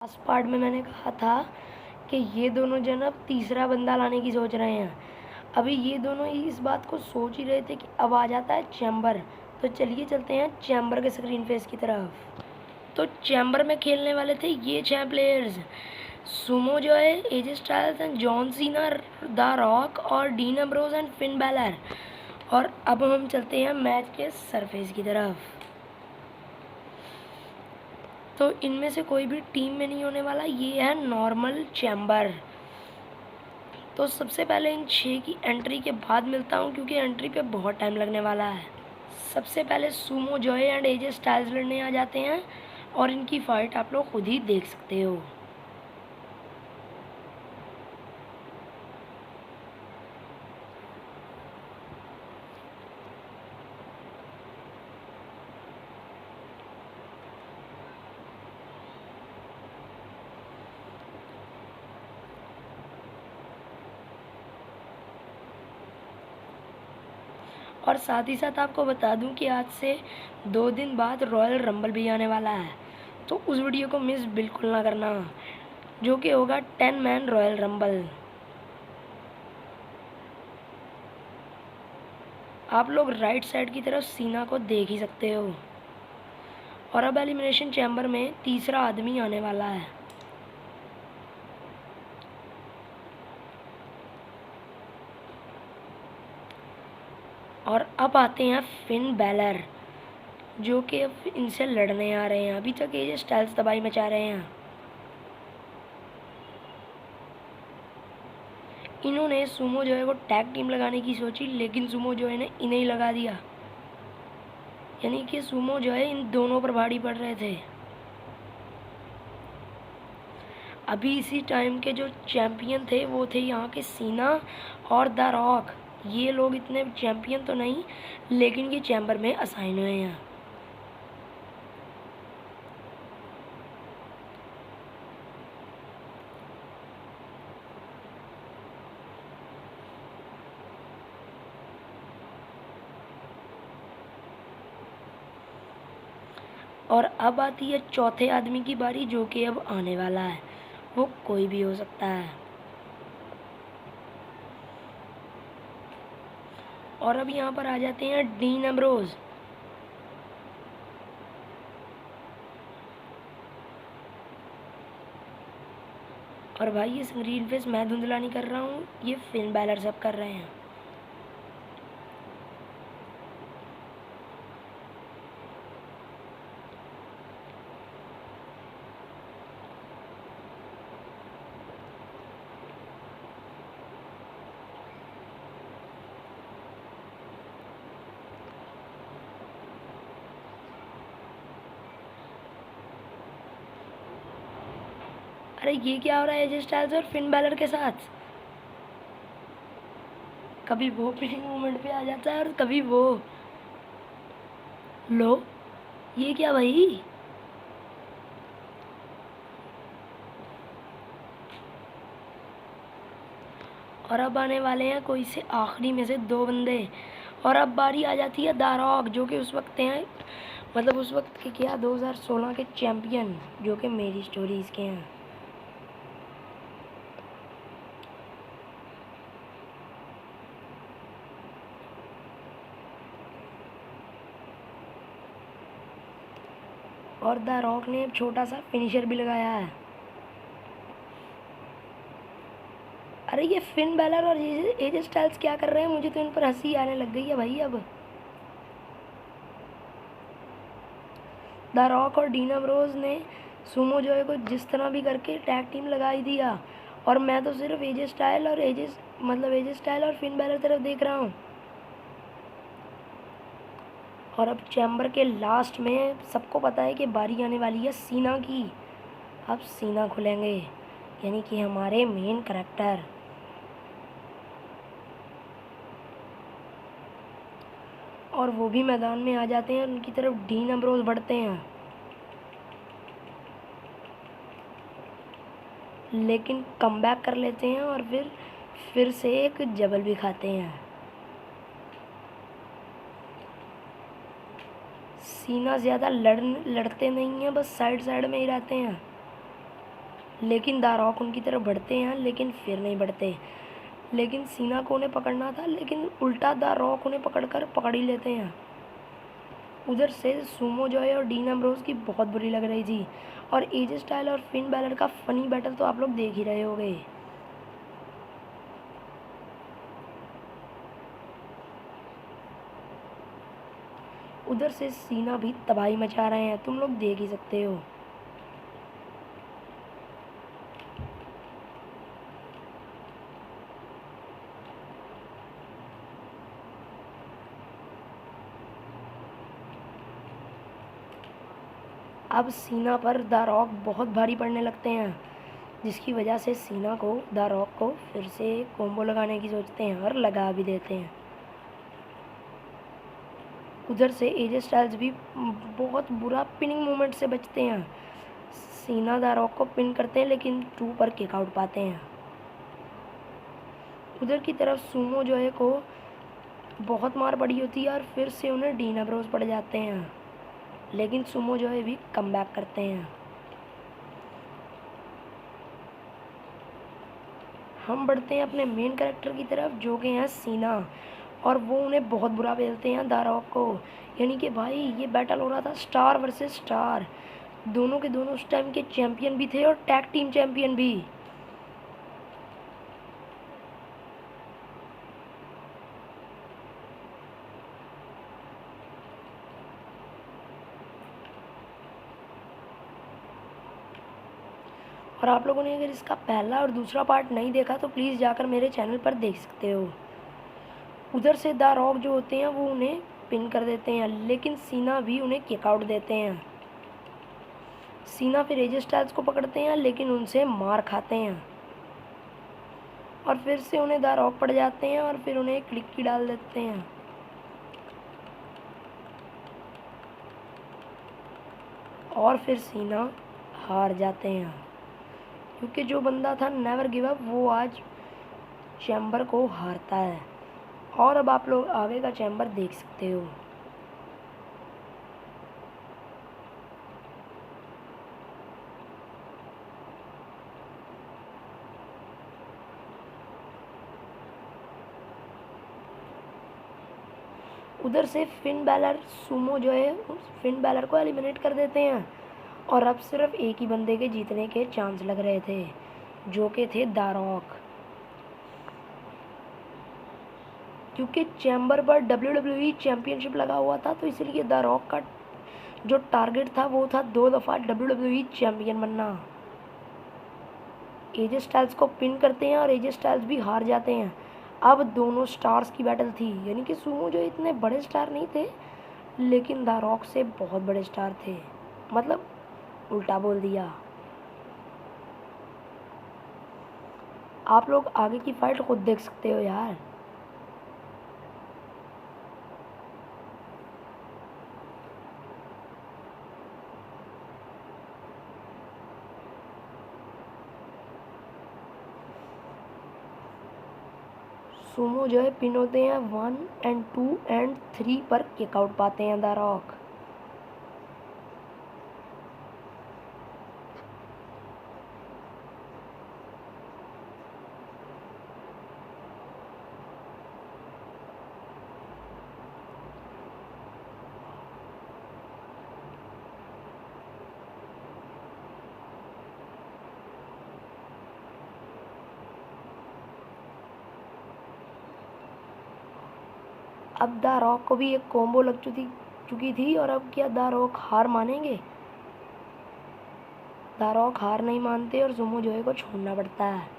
Last part में मैंने कहा था कि ये दोनों जन अब तीसरा बंदा लाने की सोच रहे हैं। अभी ये दोनों ही इस बात को सोच ही रहे थे कि अब आ जाता है चैम्बर। तो चलिए चलते हैं चैम्बर के स्क्रीन फेस की तरफ। तो चैम्बर में खेलने वाले थे ये 6 प्लेयर्स, सुमो जो है, AJ Styles and John Cena, the Rock और Dean Ambrose and Finn Balor. और अब हम चलते हैं मैच के सरफेस की तरफ। तो इनमें से कोई भी टीम में नहीं होने वाला, ये है नॉर्मल चैम्बर। तो सबसे पहले इन 6 की एंट्री के बाद मिलता हूँ, क्योंकि एंट्री पे बहुत टाइम लगने वाला है। सबसे पहले Sumo Joy and AJ Styles लड़ने आ जाते हैं और इनकी फाइट आप लोग खुद ही देख सकते हो। और साथ ही साथ आपको बता दूं कि आज से 2 दिन बाद रॉयल रंबल भी आने वाला है, तो उस वीडियो को मिस बिल्कुल ना करना, जो कि होगा 10 मैन रॉयल रंबल। आप लोग राइट साइड की तरफ सीना को देख ही सकते हो। और अब एलिमिनेशन चैम्बर में तीसरा आदमी आने वाला है। और अब आते हैं फिन बैलर, जो कि अब इनसे लड़ने आ रहे हैं। अभी तक ये स्टाइल्स तबाही मचा रहे हैं। इन्होंने सुमो जो है वो टैग टीम लगाने की सोची, लेकिन सुमो जो है ने इन्हें ही लगा दिया। यानी कि सुमो जो है इन दोनों पर भारी पड़ रहे थे। अभी इसी टाइम के जो चैंपियन थे वो थे यहाँ के सीना और द रॉक। ये लोग इतने चैंपियन तो नहीं, लेकिन ये चैम्बर में असाइन हुए हैं। और अब आती है चौथे आदमी की बारी, जो कि अब आने वाला है। वो कोई भी हो सकता है। और अब यहाँ पर आ जाते हैं डीन एम्ब्रोज। और भाई ये स्क्रीन फेस मैं धुंधला नहीं कर रहा हूँ, ये फिन बैलर सब कर रहे हैं। अरे ये क्या हो रहा है एजे स्टाइल्स और फिन बैलर के साथ? कभी वो पिनिंग मोमेंट पे आ जाता है और कभी वो। लो, ये क्या भाई? और अब आने वाले हैं कोई से आखिरी में से 2 बंदे। और अब बारी आ जाती है द रॉक, जो कि उस वक्त हैं, मतलब उस वक्त के क्या 2016 के चैंपियन, जो कि मेरी स्टोरीज के हैं। और द रॉक ने एक छोटा सा फिनिशर भी लगाया है। अरे ये फिन बैलर और एजे स्टाइल्स क्या कर रहे हैं? मुझे तो इन पर हंसी आने लग गई है भाई। अब द रॉक और डीन एम्ब्रोज ने सुमो जॉय को जिस तरह भी करके टैग टीम लगा ही दिया, और मैं तो सिर्फ एजे स्टाइल और एजे स्टाइल और फिन बैलर तरफ देख रहा हूँ। और अब चैम्बर के लास्ट में सबको पता है कि बारी आने वाली है सीना की। अब सीना खुलेंगे, यानी कि हमारे मेन करेक्टर। और वो भी मैदान में आ जाते हैं, उनकी तरफ डीन एम्ब्रोज बढ़ते हैं, लेकिन कमबैक कर लेते हैं और फिर से एक जबल भी खाते हैं। सीना ज़्यादा लड़ते नहीं हैं, बस साइड साइड में ही रहते हैं। लेकिन द रॉक उनकी तरफ बढ़ते हैं लेकिन फिर नहीं बढ़ते। लेकिन सीना को उन्हें पकड़ना था, लेकिन उल्टा द रॉक उन्हें पकड़ ही लेते हैं। उधर से सुमो जॉय और डीन एम्ब्रोस की बहुत बुरी लग रही थी, और एजे स्टाइल और फिन बैलर का फनी बैटल तो आप लोग देख ही रहे होंगे। उधर से सीना भी तबाही मचा रहे हैं, तुम लोग देख ही सकते हो। अब सीना पर द रॉक बहुत भारी पड़ने लगते हैं, जिसकी वजह से सीना को द रॉक को फिर से कॉम्बो लगाने की सोचते हैं और लगा भी देते हैं। उधर से एजे स्टाइल्स भी बहुत बुरा पिनिंग मूवमेंट से बचते हैं। सीना द रॉक को पिन करते हैं लेकिन 2 पर किक आउट पाते हैं। उधर की तरफ सुमो जो है को बहुत मार पड़ी होती है और फिर से उन्हें डीन एम्ब्रोस पड़ जाते हैं, लेकिन सुमो जो है भी कम बैक करते हैं। हम बढ़ते हैं अपने मेन कैरेक्टर की तरफ जो कि हैं सीना, और वो उन्हें बहुत बुरा बेलते हैं द रॉक को। यानी कि भाई ये बैटल हो रहा था स्टार वर्सेस स्टार, दोनों के दोनों उस टाइम के चैंपियन भी थे और टैग टीम चैंपियन भी। और आप लोगों ने अगर इसका पहला और दूसरा पार्ट नहीं देखा तो प्लीज़ जाकर मेरे चैनल पर देख सकते हो। उधर से द रॉक जो होते हैं वो उन्हें पिन कर देते हैं, लेकिन सीना भी उन्हें किक आउट देते हैं। सीना फिर एजे स्टाइल्स को पकड़ते हैं लेकिन उनसे मार खाते हैं, और फिर से उन्हें द रॉक पड़ जाते हैं और फिर उन्हें क्लिक की डाल देते हैं। और फिर सीना हार जाते हैं, क्योंकि जो बंदा था नेवर गिव अप वो आज चैम्बर को हारता है। और अब आप लोग आगे का चैम्बर देख सकते हो। उधर से फिन बैलर सुमो जो है फिन बैलर को एलिमिनेट कर देते हैं, और अब सिर्फ एक ही बंदे के जीतने के चांस लग रहे थे जो कि थे द रॉक। क्योंकि चैम्बर पर WWE चैंपियनशिप लगा हुआ था, तो इसलिए द रॉक का जो टारगेट था वो था 2 दफ़ा WWE चैंपियन बनना। एजे स्टाइल्स को पिन करते हैं और एजे स्टाइल्स भी हार जाते हैं। अब दोनों स्टार्स की बैटल थी, यानी कि सुमो जो इतने बड़े स्टार नहीं थे लेकिन द रॉक से बहुत बड़े स्टार थे, मतलब उल्टा बोल दिया। आप लोग आगे की फाइट खुद देख सकते हो यार। सुमो जो है पिन होते हैं 1 और 2 और 3 पर किक आउट पाते हैं द रॉक। अब द रॉक को भी एक कॉम्बो लग चुकी थी, और अब क्या द रॉक हार मानेंगे? द रॉक हार नहीं मानते और सुमो जोए को छोड़ना पड़ता है।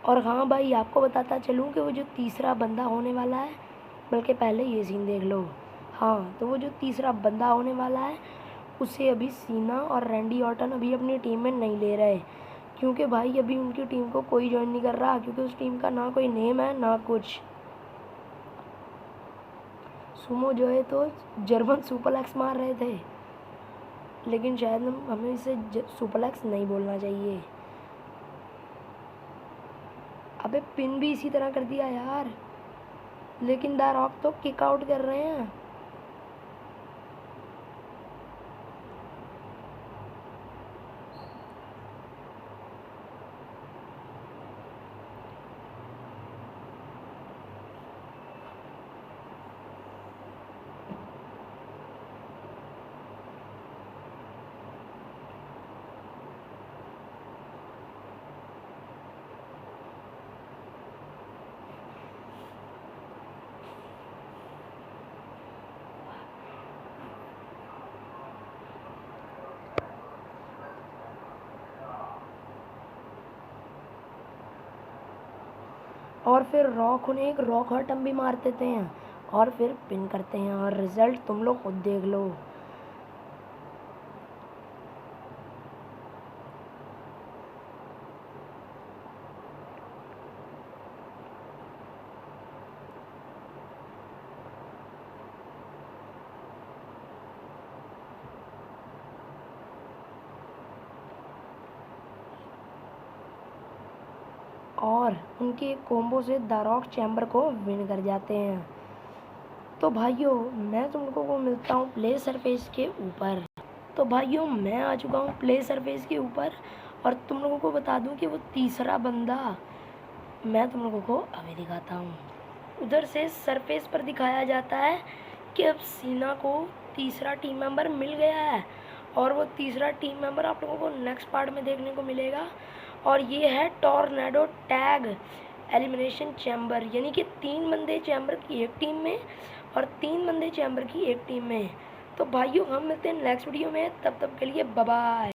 और हाँ भाई, आपको बताता चलूँ कि वो जो तीसरा बंदा होने वाला है, बल्कि पहले ये सीन देख लो। हाँ, तो वो जो तीसरा बंदा होने वाला है उसे अभी सीना और रैंडी ऑर्टन अभी अपनी टीम में नहीं ले रहे, क्योंकि भाई अभी उनकी टीम को कोई ज्वाइन नहीं कर रहा, क्योंकि उस टीम का ना कोई नेम है ना कुछ। सुमो जो है तो जर्मन सुपरलेक्स मार रहे थे, लेकिन शायद हमें इसे सुपरलेक्स नहीं बोलना चाहिए। अबे पिन भी इसी तरह कर दिया यार, लेकिन द रॉक तो किक आउट कर रहे हैं। और फिर रॉक उन्हें एक रॉक हॉटम भी मार देते हैं और फिर पिन करते हैं, और रिजल्ट तुम लोग खुद देख लो। और उनके कोम्बो से द रॉक चैम्बर को विन कर जाते हैं। तो भाइयों मैं तुम लोगों को मिलता हूँ प्ले सरफेस के ऊपर। तो भाइयों मैं आ चुका हूँ प्ले सरफेस के ऊपर, और तुम लोगों को बता दूँ कि वो तीसरा बंदा मैं तुम लोगों को अभी दिखाता हूँ। उधर से सरफेस पर दिखाया जाता है कि अब सीना को तीसरा टीम मेंबर मिल गया है, और वो तीसरा टीम मेंबर आप लोगों को नेक्स्ट पार्ट में देखने को मिलेगा। और ये है टॉर्नेडो टैग एलिमिनेशन चैम्बर, यानी कि 3 बंदे चैम्बर की एक टीम में और 3 बंदे चैम्बर की एक टीम में। तो भाइयों हम मिलते हैं नेक्स्ट वीडियो में, तब तक के लिए बाय बाय।